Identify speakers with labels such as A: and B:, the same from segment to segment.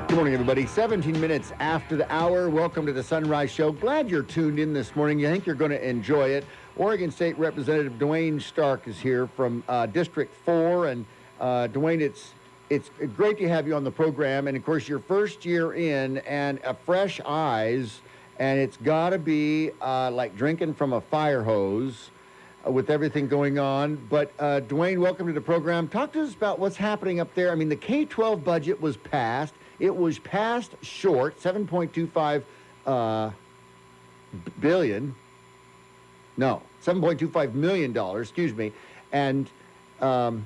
A: Good morning, everybody. 17 minutes after the hour. Welcome to the Sunrise Show. Glad you're tuned in this morning. I think you're going to enjoy it. Oregon State Representative Duane Stark is here from District 4. And Duane, it's great to have you on the program. And, of course, your first year in and fresh eyes. And it's got to be like drinking from a fire hose with everything going on. But, Duane, welcome to the program. Talk to us about what's happening up there. I mean, the K-12 budget was passed. It was passed short, $7.25 billion. No, $7.25 million, excuse me. And, no,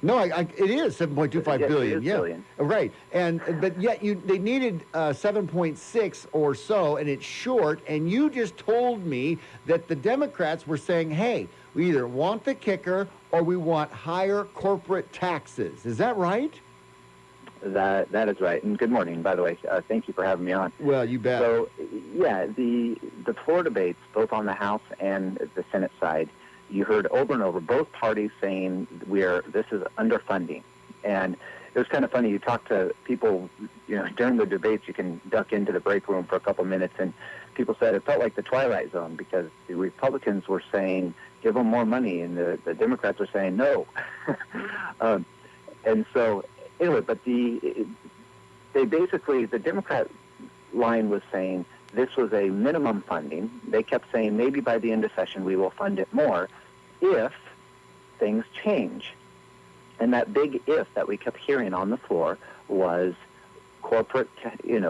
A: it is $7.25 billion. Yeah, billion. Right. But yet they needed 7.6 or so, and it's short. And you just told me that the Democrats were saying, hey, we either want the kicker or we want higher corporate taxes. Is that right?
B: That is right. And good morning, by the way. Thank you for having me on.
A: Well, you bet.
B: So, yeah, the floor debates, both on the House and the Senate side, you heard over and over both parties saying this is underfunding. And it was kind of funny. You talk to people, during the debates, you can duck into the break room for a couple minutes, and people said it felt like the Twilight Zone because the Republicans were saying, give them more money, and the Democrats were saying no. And so... Anyway, but the Democrat line was saying this was a minimum funding. They kept saying maybe by the end of session we will fund it more if things change. And that big if that we kept hearing on the floor was corporate, we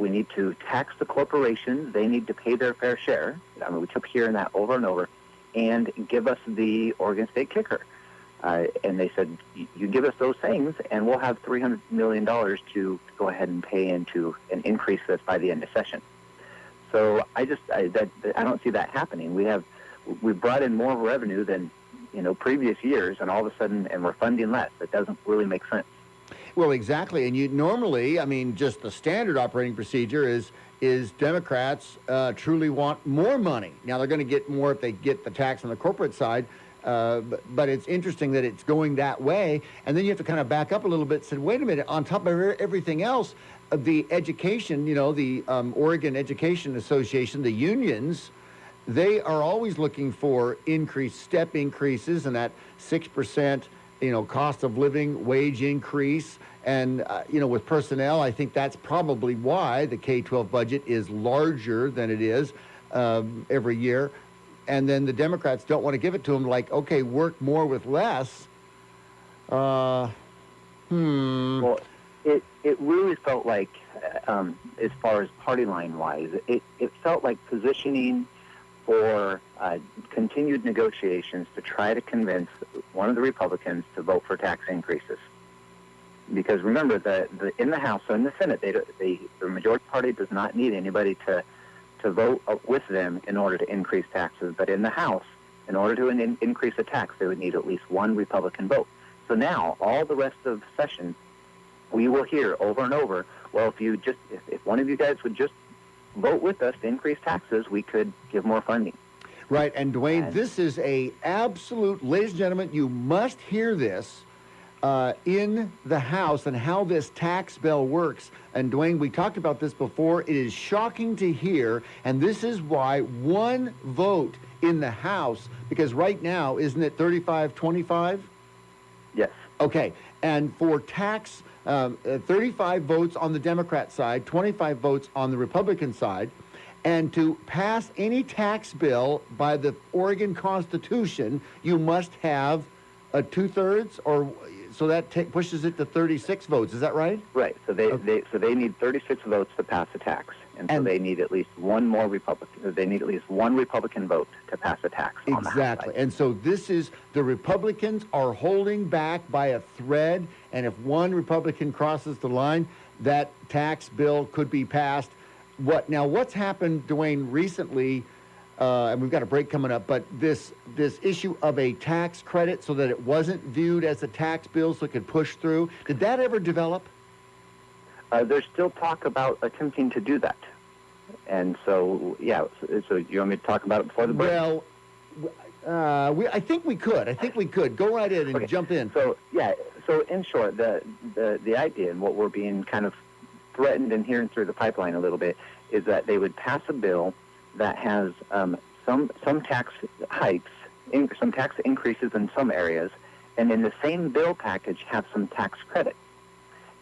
B: need to tax the corporations. They need to pay their fair share. I mean, we kept hearing that over and over. And give us the Oregon State kicker. And they said, you give us those things, and we'll have $300 million to go ahead and pay into and increase this by the end of session. So I don't see that happening. We brought in more revenue than previous years, and all of a sudden, and we're funding less. That doesn't really make sense.
A: Well, exactly. And you normally, just the standard operating procedure is Democrats truly want more money. Now they're going to get more if they get the tax on the corporate side. But it's interesting that it's going that way. And then you have to kind of back up a little bit and say, wait a minute, on top of everything else, the education, the Oregon Education Association, the unions, they are always looking for step increases and that 6%, cost of living wage increase. And, with personnel, I think that's probably why the K-12 budget is larger than it is every year. And then the Democrats don't want to give it to them like, okay, work more with less.
B: Well, it really felt like, as far as party line-wise, it felt like positioning for continued negotiations to try to convince one of the Republicans to vote for tax increases. Because remember, in the House and the Senate, the majority party does not need anybody to vote with them in order to increase taxes. But in the House, in order to increase a tax, they would need at least one Republican vote. So now, all the rest of the session, we will hear over and over, well, if one of you guys would just vote with us to increase taxes, we could give more funding.
A: Right, and Duane, this is a absolute, ladies and gentlemen, you must hear this. In the House and how this tax bill works. And Duane, we talked about this before. It is shocking to hear, and this is why one vote in the House, because right now, isn't it 35-25?
B: Yes.
A: Okay, and for tax, 35 votes on the Democrat side, 25 votes on the Republican side, and to pass any tax bill by the Oregon Constitution, you must have a 2/3 or... So that pushes it to 36 votes. Is that right?
B: Right. So they need 36 votes to pass a tax, and so they need at least one more Republican. They need at least one Republican vote to pass a tax. On the House side.
A: And so the Republicans are holding back by a thread, and if one Republican crosses the line, that tax bill could be passed. What's happened, Duane, recently? And we've got a break coming up, but this issue of a tax credit so that it wasn't viewed as a tax bill so it could push through, did that ever develop?
B: There's still talk about attempting to do that. And so, so you want me to talk about it before the break?
A: Well, I think we could. Go right in and jump in.
B: So So in short, the idea and what we're being kind of threatened and hearing through the pipeline a little bit is that they would pass a bill that has some tax hikes, some tax increases in some areas, and in the same bill package have some tax credit.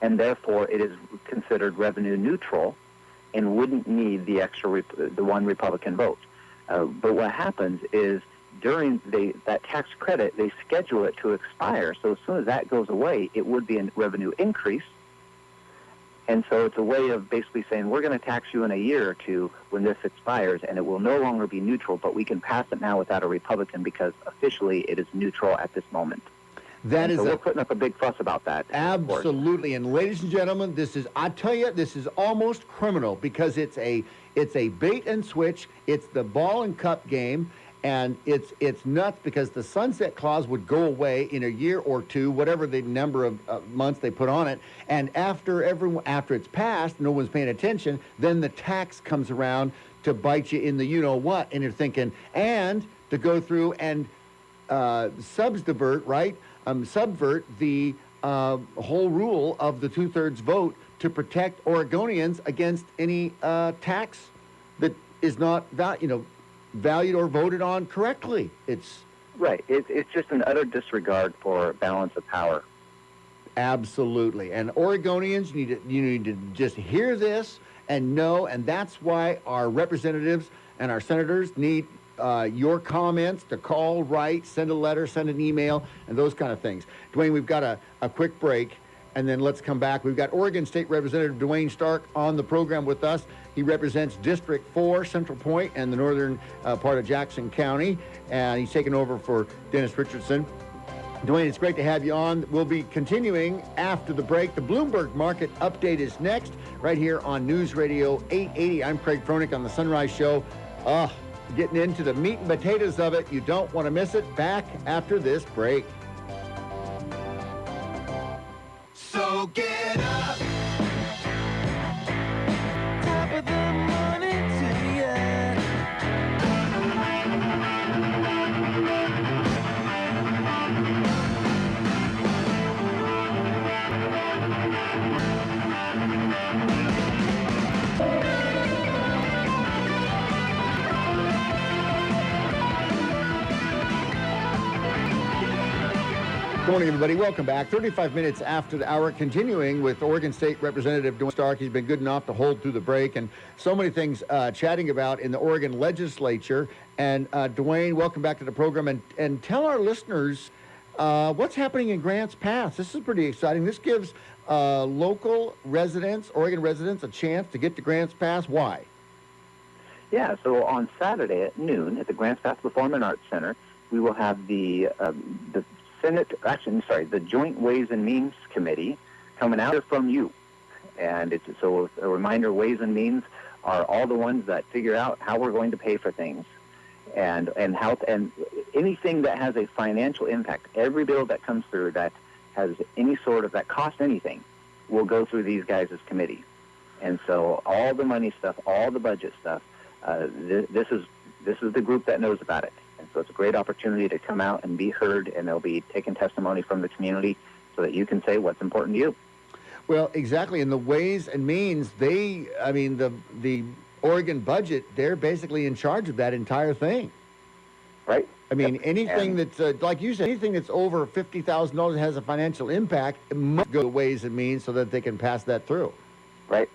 B: And therefore, it is considered revenue neutral and wouldn't need the extra the one Republican vote. But what happens is during that tax credit, they schedule it to expire. So as soon as that goes away, it would be a revenue increase. And so it's a way of basically saying, we're going to tax you in a year or two when this expires, and it will no longer be neutral, but we can pass it now without a Republican because officially it is neutral at this moment. So we're putting up a big fuss about that.
A: Absolutely. And ladies and gentlemen, I tell you, this is almost criminal because it's a bait and switch. It's the ball and cup game. And it's nuts because the sunset clause would go away in a year or two, whatever the number of months they put on it. And after it's passed, no one's paying attention, then the tax comes around to bite you in the you-know-what. And you're thinking, and to go through and subvert the whole rule of the two-thirds vote to protect Oregonians against any tax that is not valued or voted on correctly. It's
B: right. It's just an utter disregard for balance of power.
A: Absolutely. And Oregonians, you need to just hear this and know, and that's why our representatives and our senators need your comments to call, write, send a letter, send an email, and those kind of things. Duane, we've got a quick break, and then let's come back. We've got Oregon State Representative Duane Stark on the program with us. He represents District 4, Central Point, and the northern part of Jackson County, and he's taken over for Dennis Richardson. Duane, it's great to have you on. We'll be continuing after the break. The Bloomberg Market Update is next, right here on News Radio 880. I'm Craig Froelich on the Sunrise Show. Getting into the meat and potatoes of it. You don't want to miss it. Back after this break.
C: So get up. Top of the morning to you.
A: Good morning, everybody. Welcome back. 35 minutes after the hour, continuing with Oregon State Representative Duane Stark. He's been good enough to hold through the break, and so many things chatting about in the Oregon legislature. And Duane, welcome back to the program. And tell our listeners what's happening in Grants Pass. This is pretty exciting. This gives local residents, Oregon residents, a chance to get to Grants Pass. Why?
B: Yeah, so on Saturday at noon at the Grants Pass Performing Arts Center, we will have the Joint Ways and Means Committee coming out from you. And it's so a reminder, Ways and Means are all the ones that figure out how we're going to pay for things and how, and anything that has a financial impact. Every bill that comes through that has any sort of, that costs anything, will go through these guys' committee. And so all the money stuff, all the budget stuff, this is the group that knows about it. And so it's a great opportunity to come out and be heard, and they'll be taking testimony from the community so that you can say what's important to you.
A: Well, exactly. And the Ways and Means, the Oregon budget, they're basically in charge of that entire thing.
B: Right.
A: I mean, anything that's, like you said, anything that's over $50,000 that has a financial impact, it must go to Ways and Means so that they can pass that through.
B: Right.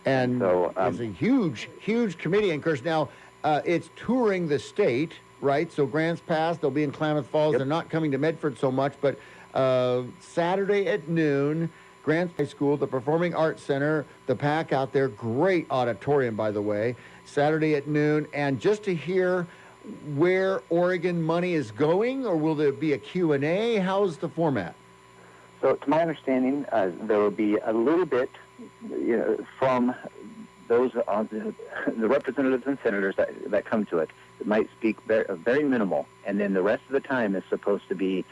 A: And so it's a huge, huge committee. And, of course, now it's touring the state. Right, so Grants Pass, they'll be in Klamath Falls. Yep. They're not coming to Medford so much, but Saturday at noon, Grants High School, the Performing Arts Center, the PAC out there, great auditorium, by the way, Saturday at noon. And just to hear where Oregon money is going, or will there be a Q&A? How's the format?
B: So to my understanding, there will be a little bit from those the representatives and senators that come to it. It might speak very minimal, and then the rest of the time is supposed to be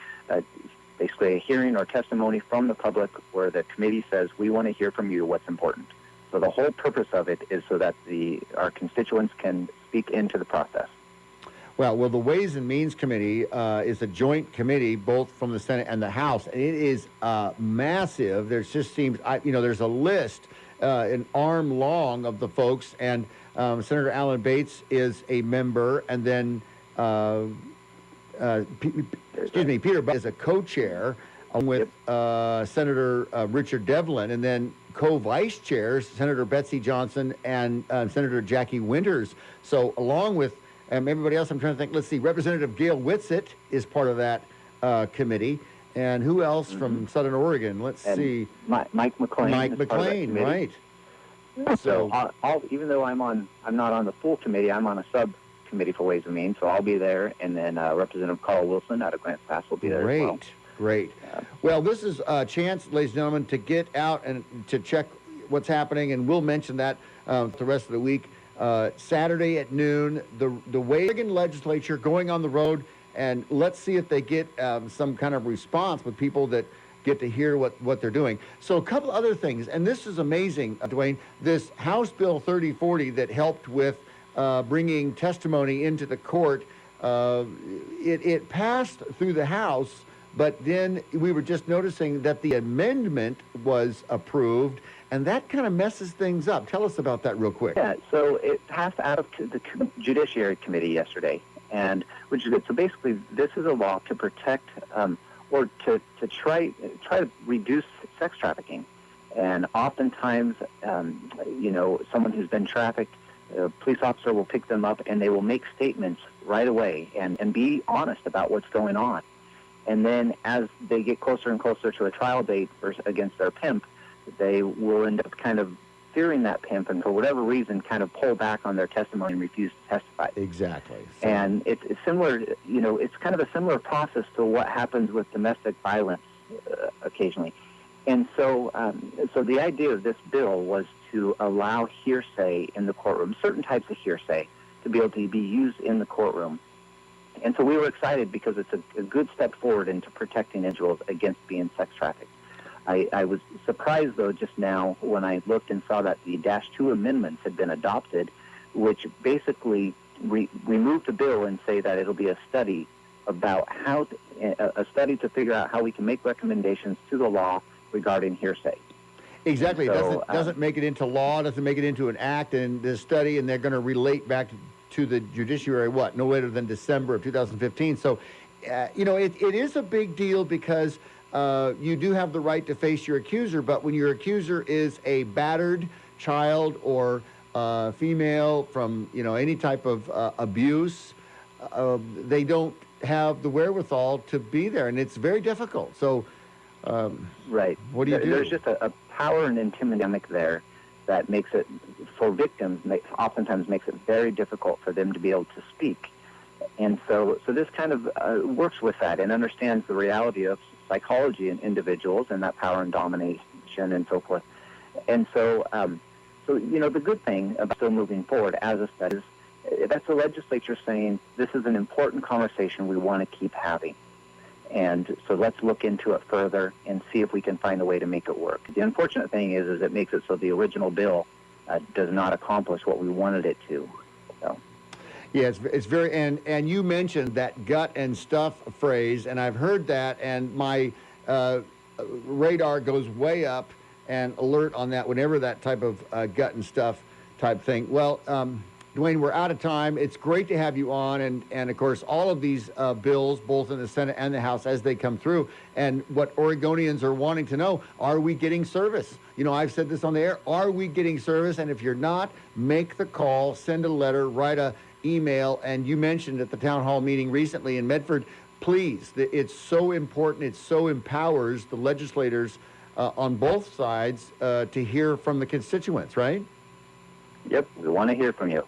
B: basically a hearing or testimony from the public where the committee says, we want to hear from you what's important. So the whole purpose of it is so that our constituents can speak into the process.
A: Well, the Ways and Means Committee is a joint committee, both from the Senate and the House, and it is massive. There just seems, there's a list an arm long of the folks, and Senator Alan Bates is a member, and then Peter Buck is a co-chair, along with Senator Richard Devlin, and then co-vice chairs Senator Betsy Johnson and Senator Jackie Winters. So along with everybody else, I'm trying to think. Let's see. Representative Gail Whitsitt is part of that committee. And who else from Southern Oregon? Let's see.
B: Mike McLean.
A: Mike McLean, right.
B: So even though I'm not on the full committee, I'm on a subcommittee for Ways and Means, so I'll be there. And then Representative Carl Wilson out of Grants Pass will be there as well.
A: Great. Well, this is a chance, ladies and gentlemen, to get out and to check what's happening, and we'll mention that the rest of the week. Saturday at noon, the Oregon legislature going on the road, and let's see if they get some kind of response with people that get to hear what they're doing. So a couple other things, and this is amazing, Duane, this House Bill 3040 that helped with bringing testimony into the court, it passed through the House, but then we were just noticing that the amendment was approved, and that kind of messes things up. Tell us about that real quick.
B: Yeah, so it passed out of the Judiciary Committee yesterday, and which is good. So basically, this is a law to protect or to try to reduce sex trafficking. And oftentimes, someone who's been trafficked, a police officer will pick them up, and they will make statements right away and be honest about what's going on. And then as they get closer and closer to a trial date against their pimp, they will end up kind of fearing that pimp, and for whatever reason kind of pull back on their testimony and refuse to testify.
A: Exactly. So.
B: And it's similar, it's kind of a similar process to what happens with domestic violence occasionally. And so the idea of this bill was to allow hearsay in the courtroom, certain types of hearsay, to be able to be used in the courtroom. And so we were excited because it's a good step forward into protecting individuals against being sex trafficked. I was surprised, though, just now when I looked and saw that the -2 amendments had been adopted, which basically remove the bill and say that it'll be a study about a study to figure out how we can make recommendations to the law regarding hearsay.
A: Exactly.
B: So,
A: it doesn't make it into law, doesn't make it into an act, and the study, and they're going to relate back to the judiciary, no later than December of 2015. So, it is a big deal because you do have the right to face your accuser, but when your accuser is a battered child or female from, any type of abuse, they don't have the wherewithal to be there, and it's very difficult. So,
B: right.
A: What do you do?
B: There's just a power and intimidation there that makes it, for victims, oftentimes makes it very difficult for them to be able to speak. And so this kind of works with that and understands the reality of psychology in individuals and that power and domination and so forth. And so, the good thing about still moving forward as a study is that's the legislature saying this is an important conversation we want to keep having. And so let's look into it further and see if we can find a way to make it work. The unfortunate thing is it makes it so the original bill does not accomplish what we wanted it to. So.
A: Yeah, it's very, and you mentioned that gut and stuff phrase, and I've heard that, and my radar goes way up and alert on that whenever that type of gut and stuff type thing. Well, Duane, we're out of time. It's great to have you on, and of course, all of these bills, both in the Senate and the House, as they come through, and what Oregonians are wanting to know, are we getting service? I've said this on the air, are we getting service? And if you're not, make the call, send a letter, write a email, and you mentioned at the town hall meeting recently in Medford, please, it's so important, it so empowers the legislators on both sides to hear from the constituents, right?
B: Yep, we want to hear from you.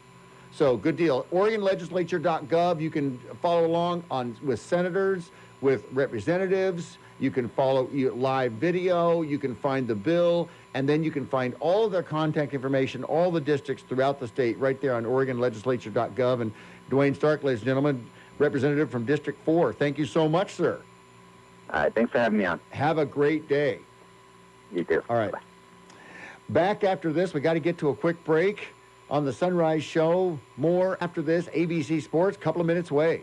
A: So good deal. OregonLegislature.gov. You can follow along with senators, with representatives. You can follow live video. You can find the bill, and then you can find all of their contact information, all the districts throughout the state, right there on OregonLegislature.gov. And Duane Stark, ladies and gentlemen, representative from District 4. Thank you so much, sir.
B: All right, thanks for having me on.
A: Have a great day.
B: You too.
A: All right.
B: Bye.
A: Back after this, we got to get to a quick break. on the Sunrise Show. More after this. ABC Sports, couple of minutes away.